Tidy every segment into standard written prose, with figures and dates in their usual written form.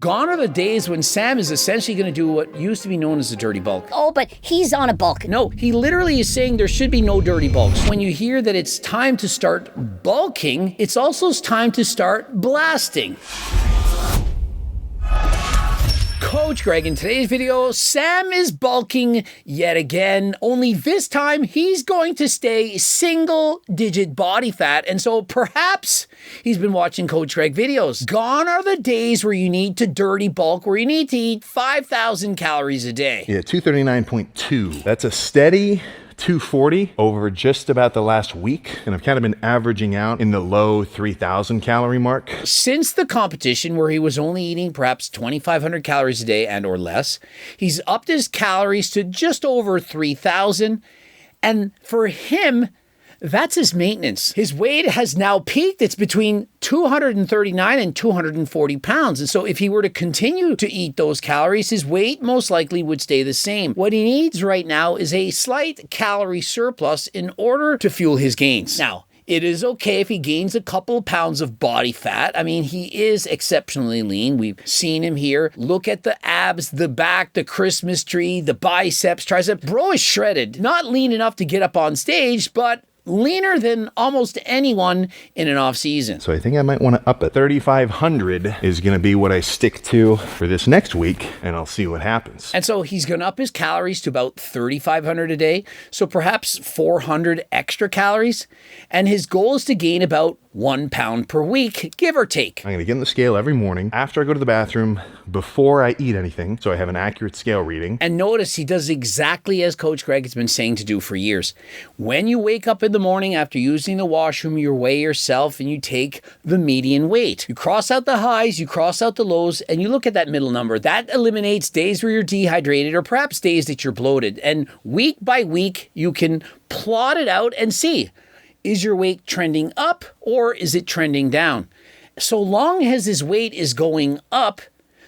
Gone are the days when Sam is essentially going to do what used to be known as a dirty bulk. Oh, but he's on a bulk. No, he literally is saying there should be no dirty bulks. When you hear that it's time to start bulking, it's also time to start blasting. Coach Greg, in today's video, Sam is bulking yet again, only this time he's going to stay single-digit body fat, and so perhaps he's been watching Coach Greg videos. Gone are the days where you need to dirty bulk, where you need to eat 5,000 calories a day. Yeah, 239.2. That's a steady 240 over just about the last week, and I've kind of been averaging out in the low 3,000 calorie mark. Since the competition where he was only eating perhaps 2,500 calories a day and or less, he's upped his calories to just over 3,000, and for him, that's his maintenance. His weight has now peaked. It's between 239 and 240 pounds. And so if he were to continue to eat those calories, his weight most likely would stay the same. What he needs right now is a slight calorie surplus in order to fuel his gains. Now, it is okay if he gains a couple of pounds of body fat. I mean, he is exceptionally lean. We've seen him here. Look at the abs, the back, the Christmas tree, the biceps, triceps. Bro is shredded. Not lean enough to get up on stage, but leaner than almost anyone in an off season. So I think I might want to up it. 3,500 is going to be what I stick to for this next week, and I'll see what happens. And so he's going to up his calories to about 3,500 a day. So perhaps 400 extra calories. And his goal is to gain about 1 pound per week, give or take. I'm going to get on the scale every morning after I go to the bathroom, before I eat anything, so I have an accurate scale reading. And notice he does exactly as Coach Greg has been saying to do for years. When you wake up in the morning after using the washroom, you weigh yourself and you take the median weight. You cross out the highs, you cross out the lows, and you look at that middle number. That eliminates days where you're dehydrated or perhaps days that you're bloated. And week by week, you can plot it out and see, is your weight trending up or is it trending down? So long as his weight is going up,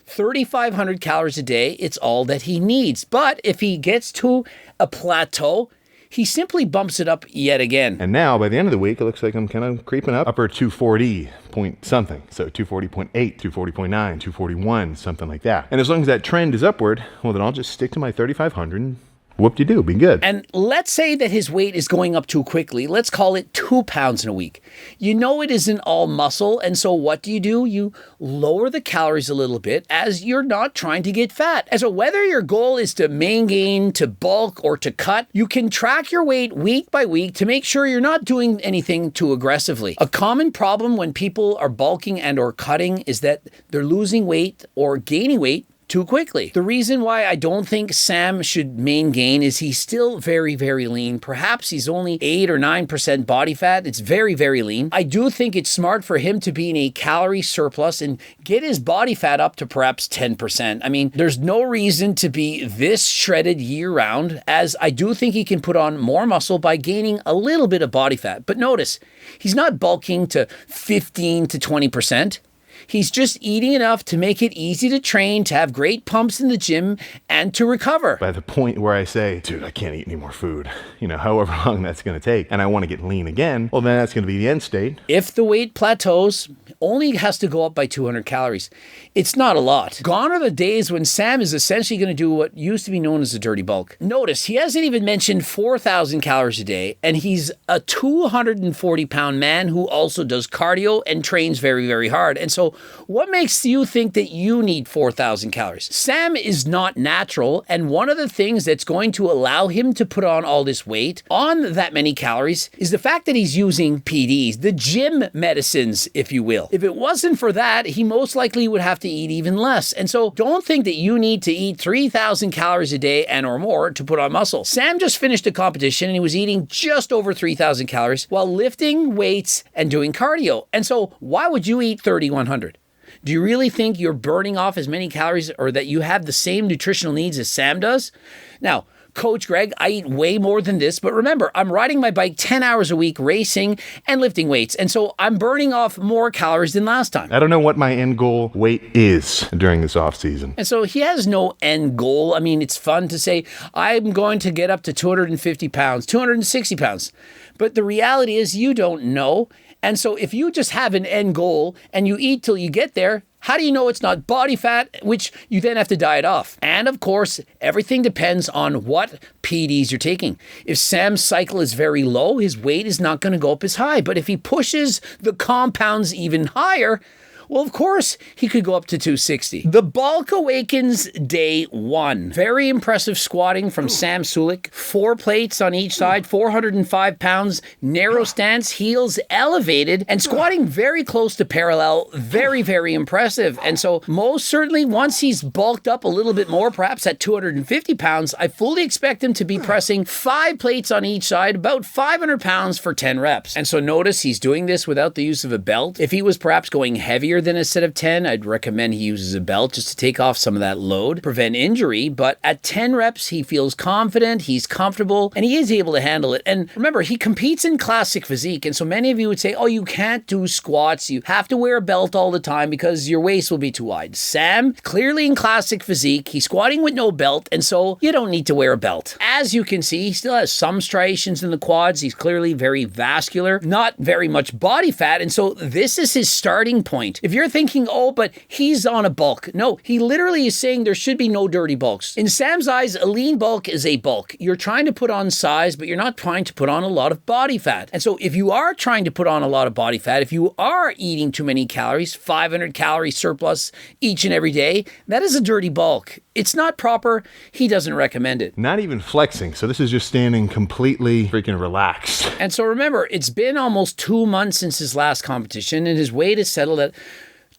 3,500 calories a day, it's all that he needs. But if he gets to a plateau, he simply bumps it up yet again. And now, by the end of the week, it looks like I'm kind of creeping up upper 240 point something. So 240.8, 240.9, 241, something like that. And as long as that trend is upward, well, then I'll just stick to my 3,500. Whoop-de-doo, be good. And let's say that his weight is going up too quickly. Let's call it 2 pounds in a week. You know it isn't all muscle, and so what do? You lower the calories a little bit as you're not trying to get fat. And so whether your goal is to main gain, to bulk, or to cut, you can track your weight week by week to make sure you're not doing anything too aggressively. A common problem when people are bulking and or cutting is that they're losing weight or gaining weight too quickly. The reason why I don't think Sam should main gain is he's still very, very lean. Perhaps he's only 8 or 9% body fat. It's very, very lean. I do think it's smart for him to be in a calorie surplus and get his body fat up to perhaps 10%. I mean, there's no reason to be this shredded year round, as I do think he can put on more muscle by gaining a little bit of body fat. But notice, he's not bulking to 15 to 20%. He's just eating enough to make it easy to train, to have great pumps in the gym, and to recover. By the point where I say, dude, I can't eat any more food, however long that's going to take, and I want to get lean again, well, then that's going to be the end state. If the weight plateaus, only has to go up by 200 calories. It's not a lot. Gone are the days when Sam is essentially going to do what used to be known as a dirty bulk. Notice, he hasn't even mentioned 4,000 calories a day, and he's a 240-pound man who also does cardio and trains very, very hard. And so what makes you think that you need 4,000 calories? Sam is not natural, and one of the things that's going to allow him to put on all this weight on that many calories is the fact that he's using PDs, the gym medicines, if you will. If it wasn't for that, he most likely would have to eat even less. And so don't think that you need to eat 3,000 calories a day and or more to put on muscle. Sam just finished a competition and he was eating just over 3,000 calories while lifting weights and doing cardio. And so why would you eat 3,100? Do you really think you're burning off as many calories or that you have the same nutritional needs as Sam does? Now, Coach Greg, I eat way more than this, but remember, I'm riding my bike 10 hours a week, racing and lifting weights, and so I'm burning off more calories than last time. I don't know what my end goal weight is during this off season. And so he has no end goal. I mean, it's fun to say, I'm going to get up to 250 pounds, 260 pounds. But the reality is you don't know. And so if you just have an end goal and you eat till you get there, How do you know it's not body fat, which you then have to diet off? And of course, everything depends on what PEDs you're taking. If Sam's cycle is very low, his weight is not going to go up as high. But if he pushes the compounds even higher, well, of course, he could go up to 260. The bulk awakens day 1. Very impressive squatting from Sam Sulek. 4 plates on each side, 405 pounds, narrow stance, heels elevated, and squatting very close to parallel. Very, very impressive. And so most certainly once he's bulked up a little bit more, perhaps at 250 pounds, I fully expect him to be pressing 5 plates on each side, about 500 pounds for 10 reps. And so notice he's doing this without the use of a belt. If he was perhaps going heavier than a set of 10, I'd recommend he uses a belt just to take off some of that load, prevent injury. But at 10 reps, he feels confident, he's comfortable, and he is able to handle it. And remember, he competes in classic physique. And so many of you would say, oh, you can't do squats. You have to wear a belt all the time because your waist will be too wide. Sam, clearly in classic physique, he's squatting with no belt. And so you don't need to wear a belt. As you can see, he still has some striations in the quads. He's clearly very vascular, not very much body fat. And so this is his starting point. If you're thinking, oh, but he's on a bulk. No, he literally is saying there should be no dirty bulks. In Sam's eyes, a lean bulk is a bulk. You're trying to put on size, but you're not trying to put on a lot of body fat. And so if you are trying to put on a lot of body fat, if you are eating too many calories, 500 calorie surplus each and every day, that is a dirty bulk. It's not proper. He doesn't recommend it. Not even flexing. So this is just standing completely freaking relaxed. And so remember, it's been almost 2 months since his last competition, and his weight is settled at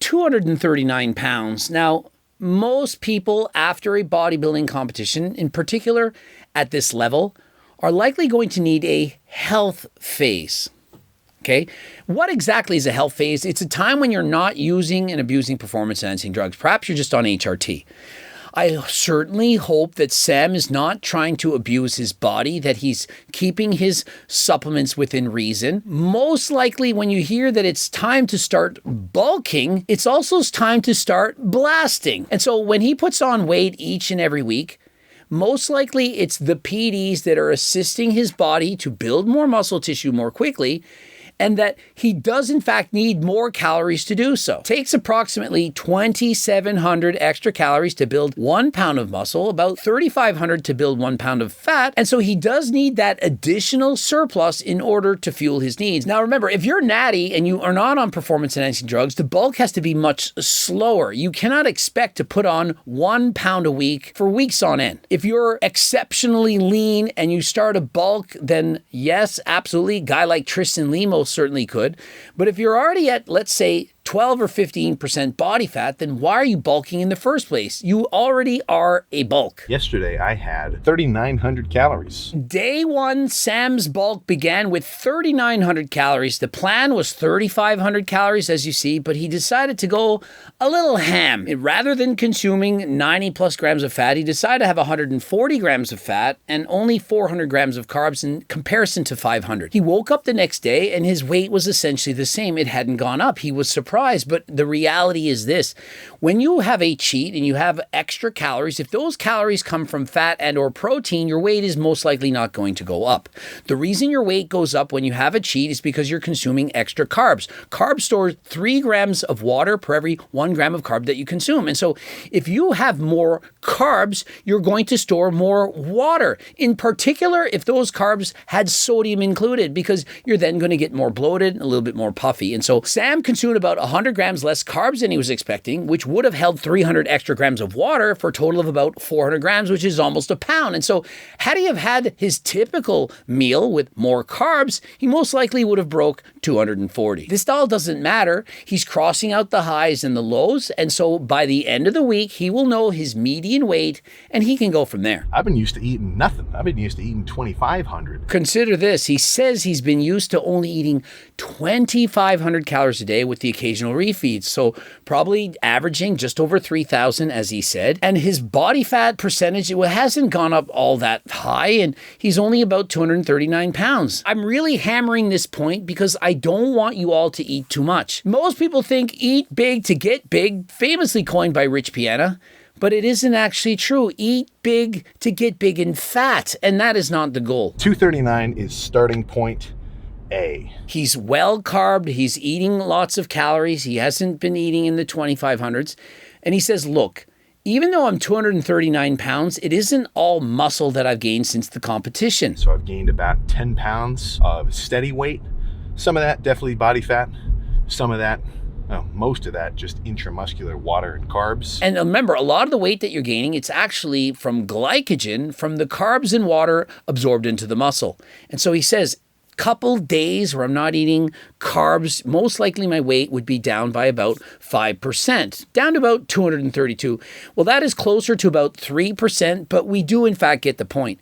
239 pounds. Now, most people after a bodybuilding competition, in particular at this level, are likely going to need a health phase. Okay, what exactly is a health phase? It's a time when you're not using and abusing performance-enhancing drugs. Perhaps you're just on HRT. I certainly hope that Sam is not trying to abuse his body, that he's keeping his supplements within reason. Most likely when you hear that it's time to start bulking, it's also time to start blasting. And so when he puts on weight each and every week, most likely it's the PEDs that are assisting his body to build more muscle tissue more quickly, and that he does in fact need more calories to do so. It takes approximately 2,700 extra calories to build 1 pound of muscle, about 3,500 to build 1 pound of fat, and so he does need that additional surplus in order to fuel his needs. Now remember, if you're natty and you are not on performance-enhancing drugs, the bulk has to be much slower. You cannot expect to put on 1 pound a week for weeks on end. If you're exceptionally lean and you start a bulk, then yes, absolutely, a guy like Tristan Lemos certainly could. But if you're already at, let's say, 12 or 15% body fat, then why are you bulking in the first place? You already are a bulk. Yesterday, I had 3,900 calories. Day 1, Sam's bulk began with 3,900 calories. The plan was 3,500 calories, as you see, but he decided to go a little ham. Rather than consuming 90 plus grams of fat, he decided to have 140 grams of fat and only 400 grams of carbs in comparison to 500. He woke up the next day and his weight was essentially the same. It hadn't gone up. He was surprised. But the reality is this: when you have a cheat and you have extra calories, if those calories come from fat and or protein, your weight is most likely not going to go up. The reason your weight goes up when you have a cheat is because you're consuming extra carbs. Carbs store 3 grams of water per every 1 gram of carb that you consume. And so if you have more carbs, you're going to store more water. In particular, if those carbs had sodium included, because you're then going to get more bloated and a little bit more puffy. And so Sam consumed about 100 grams less carbs than he was expecting, which would have held 300 extra grams of water for a total of about 400 grams, which is almost a pound. And so had he have had his typical meal with more carbs, he most likely would have broke 240. This all doesn't matter. He's crossing out the highs and the lows. And so by the end of the week, he will know his median weight and he can go from there. I've been used to eating nothing. I've been used to eating 2,500. Consider this. He says he's been used to only eating 2,500 calories a day with the occasional refeeds. So probably averaging just over 3,000, as he said. And his body fat percentage, it hasn't gone up all that high. And he's only about 239 pounds. I'm really hammering this point because I don't want you all to eat too much. Most people think eat big to get big, famously coined by Rich Piana. But it isn't actually true. Eat big to get big in fat. And that is not the goal. 239 is starting point. A. He's well carbed. He's eating lots of calories. He hasn't been eating in the 2500s. And he says, look, even though I'm 239 pounds, it isn't all muscle that I've gained since the competition. So I've gained about 10 pounds of steady weight. Some of that definitely body fat. Some of that, most of that, just intramuscular water and carbs. And remember, a lot of the weight that you're gaining, it's actually from glycogen, from the carbs and water absorbed into the muscle. And so he says, couple days where I'm not eating carbs, most likely my weight would be down by about 5%, down to about 232. Well, that is closer to about 3%, but we do in fact get the point.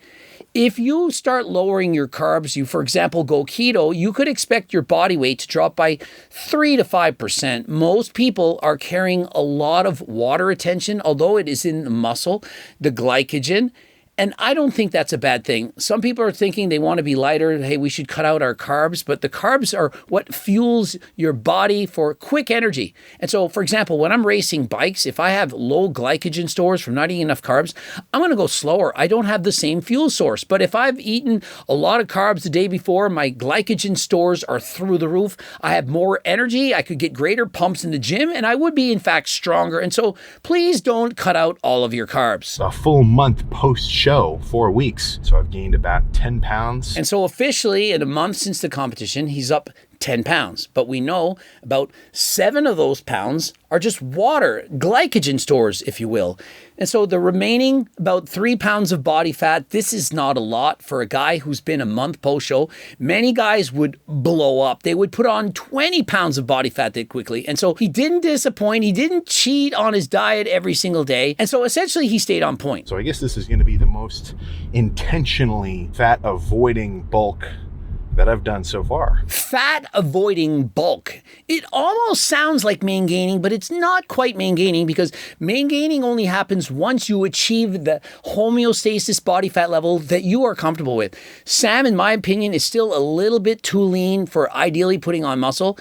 If you start lowering your carbs, you, for example, go keto, you could expect your body weight to drop by 3 to 5%. Most people are carrying a lot of water retention, although it is in the muscle, the glycogen. And I don't think that's a bad thing. Some people are thinking they want to be lighter. Hey, we should cut out our carbs. But the carbs are what fuels your body for quick energy. And so, for example, when I'm racing bikes, if I have low glycogen stores from not eating enough carbs, I'm going to go slower. I don't have the same fuel source. But if I've eaten a lot of carbs the day before, my glycogen stores are through the roof. I have more energy. I could get greater pumps in the gym, and I would be, in fact, stronger. And so please don't cut out all of your carbs. A full month post-show, 4 weeks. So I've gained about 10 pounds. And so officially, in a month since the competition, he's up 10 pounds. But we know about 7 of those pounds are just water, glycogen stores, if you will. And so the remaining about 3 pounds of body fat, this is not a lot for a guy who's been a month post-show. Many guys would blow up. They would put on 20 pounds of body fat that quickly. And so he didn't disappoint. He didn't cheat on his diet every single day. And so essentially he stayed on point. So I guess this is going to be the most intentionally fat-avoiding bulk that I've done so far. Fat avoiding bulk. It almost sounds like main gaining, but it's not quite main gaining because main gaining only happens once you achieve the homeostasis body fat level that you are comfortable with. Sam, in my opinion, is still a little bit too lean for ideally putting on muscle.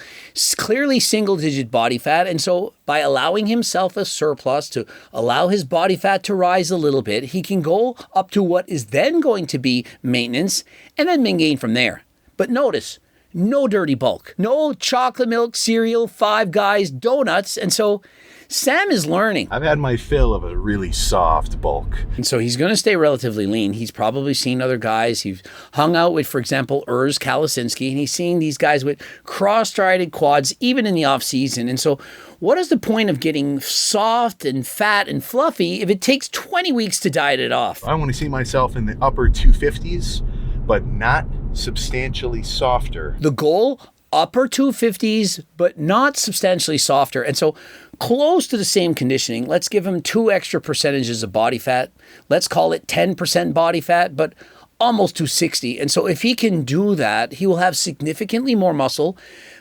Clearly single digit body fat. And so by allowing himself a surplus to allow his body fat to rise a little bit, he can go up to what is then going to be maintenance and then main gain from there. But notice, no dirty bulk, no chocolate milk, cereal, Five Guys, donuts. And so Sam is learning. I've had my fill of a really soft bulk. And so he's going to stay relatively lean. He's probably seen other guys. He's hung out with, for example, Urs Kalasinski, and he's seeing these guys with cross-striated quads, even in the off season. And so what is the point of getting soft and fat and fluffy if it takes 20 weeks to diet it off? I want to see myself in the upper 250s, but not substantially softer. The goal, upper 250s, but not substantially softer. And so close to the same conditioning. Let's give him 2 extra percentages of body fat. Let's call it 10% body fat, but almost 260. And so if he can do that, he will have significantly more muscle,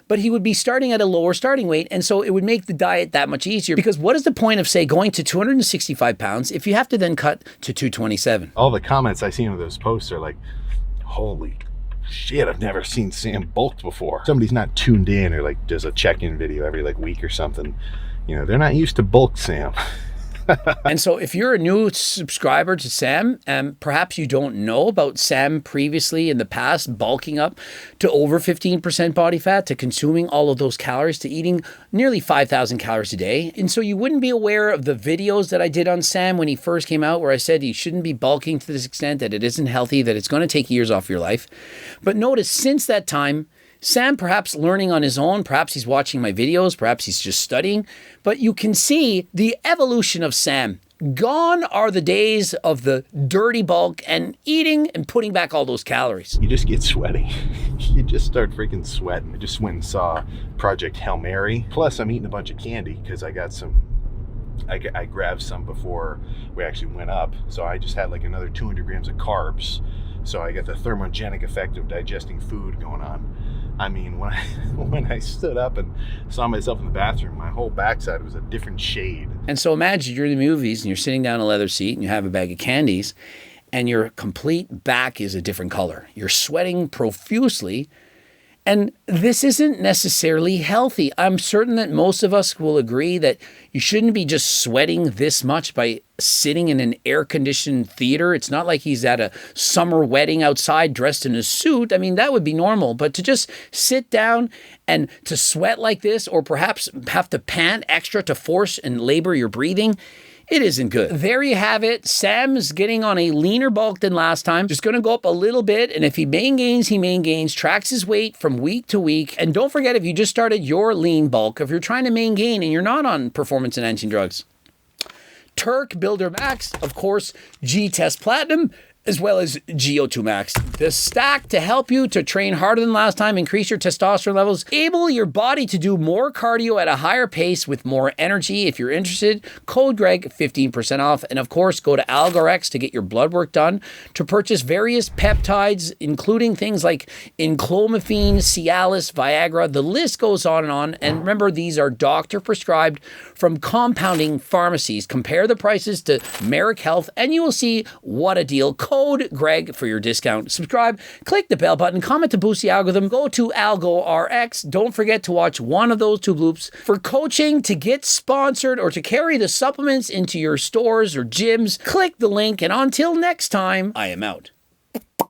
but he would be starting at a lower starting weight. And so it would make the diet that much easier, because what is the point of, say, going to 265 pounds if you have to then cut to 227? All the comments I see on those posts are like, holy shit, I've never seen Sam bulked before. Somebody's not tuned in or like does a check-in video every like week or something. You know, they're not used to bulk Sam. And so if you're a new subscriber to Sam, perhaps you don't know about Sam previously in the past bulking up to over 15% body fat, to consuming all of those calories, to eating nearly 5,000 calories a day. And so you wouldn't be aware of the videos that I did on Sam when he first came out, where I said he shouldn't be bulking to this extent, that it isn't healthy, that it's going to take years off your life. But notice since that time, Sam perhaps learning on his own, perhaps he's watching my videos, perhaps he's just studying, but you can see the evolution of Sam. Gone are the days of the dirty bulk and eating and putting back all those calories. You just get sweaty. You just start freaking sweating. I just went and saw Project Hail Mary. Plus, I'm eating a bunch of candy because I got some, I grabbed some before we actually went up. So I just had like another 200 grams of carbs. So I got the thermogenic effect of digesting food going on. I mean, when I stood up and saw myself in the bathroom, my whole backside was a different shade. And so imagine you're in the movies and you're sitting down in a leather seat and you have a bag of candies and your complete back is a different color. You're sweating profusely And this isn't necessarily healthy. I'm certain that most of us will agree that you shouldn't be just sweating this much by sitting in an air-conditioned theater. It's not like he's at a summer wedding outside dressed in a suit. I mean, that would be normal. But to just sit down and to sweat like this, or perhaps have to pant extra to force and labor your breathing, it isn't good. There you have it. Sam's getting on a leaner bulk than last time. Just going to go up a little bit. And if he maintains, he maintains, tracks his weight from week to week. And don't forget, if you just started your lean bulk, if you're trying to maintain and you're not on performance enhancing drugs, Turk Builder Max, of course, G-Test Platinum, as well as GO2 Max. The stack to help you to train harder than last time, increase your testosterone levels, able your body to do more cardio at a higher pace with more energy. If you're interested, code Greg, 15% off. And of course, go to AlgoRx to get your blood work done, to purchase various peptides, including things like enclomiphene, Cialis, Viagra. The list goes on. And remember, these are doctor prescribed from compounding pharmacies. Compare the prices to Merrick Health and you will see what a deal. Code Greg for your discount. Subscribe, click the bell button, comment to boost the algorithm, go to AlgoRx. Don't forget to watch one of those two bloops. For coaching, to get sponsored, or to carry the supplements into your stores or gyms, click the link. And until next time, I am out.